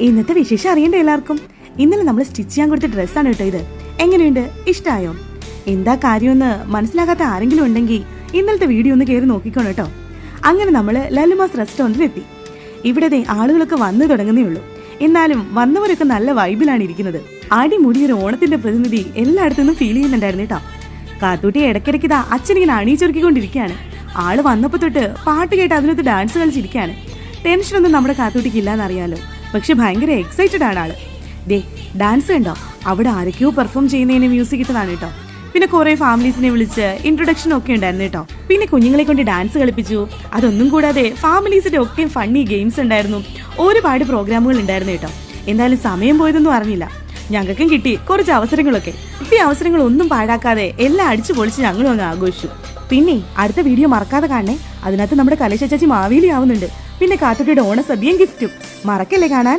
ഇന്നത്തെ വിശേഷം അറിയണ്ടേ എല്ലാവർക്കും? ഇന്നലെ നമ്മൾ സ്റ്റിച്ച് ചെയ്യാൻ കൊടുത്ത ഡ്രസ്സാണ് കേട്ടോ ഇത്. എങ്ങനെയുണ്ട്? ഇഷ്ടായോ? എന്താ കാര്യമെന്ന് മനസ്സിലാകാത്ത ആരെങ്കിലും ഉണ്ടെങ്കിൽ ഇന്നലത്തെ വീഡിയോ ഒന്ന് കയറി നോക്കിക്കോണം കേട്ടോ. അങ്ങനെ നമ്മൾ ലലുമാസ് റെസ്റ്റോറന്റിലെത്തി. ഇവിടെ ആളുകളൊക്കെ വന്നു തുടങ്ങുന്നേ ഉള്ളൂ. എന്നാലും വന്നവരൊക്കെ നല്ല വൈബിലാണ് ഇരിക്കുന്നത്. അടിമുടി ഒരു ഓണത്തിന്റെ പ്രതിനിധി എല്ലായിടത്തുനിന്നും ഫീൽ ചെയ്യുന്നുണ്ടായിരുന്നു കേട്ടോ. കാത്തൂട്ടി ഇടയ്ക്കിടയ്ക്ക് ഇതാ അച്ഛനിങ്ങനെ അണിയിച്ചൊരുക്കിക്കൊണ്ടിരിക്കുകയാണ്. ആള് വന്നപ്പോ തൊട്ട് പാട്ട് കേട്ട് അതിനകത്ത് ഡാൻസ് കളിച്ചിരിക്കുകയാണ്. ടെൻഷനൊന്നും നമ്മുടെ കാത്തൂട്ടിക്ക് ഇല്ലാന്നറിയാലോ, പക്ഷെ ഭയങ്കര എക്സൈറ്റഡ് ആണ് ആള്. ദേ ഡാൻസ് കണ്ടോ? അവിടെ ആരൊക്കെയോ പെർഫോം ചെയ്യുന്നതിന് മ്യൂസിക് ഇട്ടതാണ് കേട്ടോ. പിന്നെ കുറെ ഫാമിലീസിനെ വിളിച്ച് ഇൻട്രൊഡക്ഷൻ ഒക്കെ ഉണ്ടായിരുന്നു കേട്ടോ. പിന്നെ കുഞ്ഞുങ്ങളെ കൊണ്ട് ഡാൻസ് കളിപ്പിച്ചു. അതൊന്നും കൂടാതെ ഫാമിലീസിന്റെ ഒക്കെ ഫണ്ണി ഗെയിംസ് ഉണ്ടായിരുന്നു. ഒരുപാട് പ്രോഗ്രാമുകൾ ഉണ്ടായിരുന്നു കേട്ടോ. എന്തായാലും സമയം പോയതൊന്നും അറിഞ്ഞില്ല. ഞങ്ങൾക്കും കിട്ടി കുറച്ച് അവസരങ്ങളൊക്കെ. ഈ അവസരങ്ങളൊന്നും പാഴാക്കാതെ എല്ലാം അടിച്ചു പൊളിച്ച് ഞങ്ങളും അങ്ങ് ആഘോഷിച്ചു. പിന്നെ അടുത്ത വീഡിയോ മറക്കാതെ കാണണേ. അതിനകത്ത് നമ്മുടെ കലേശ ചേച്ചി മാവേലി ആവുന്നുണ്ട്. പിന്നെ കാത്തുട്ടിയുടെ ഓണസദ്യയും ഗിഫ്റ്റും മറക്കല്ലേ കാണാൻ.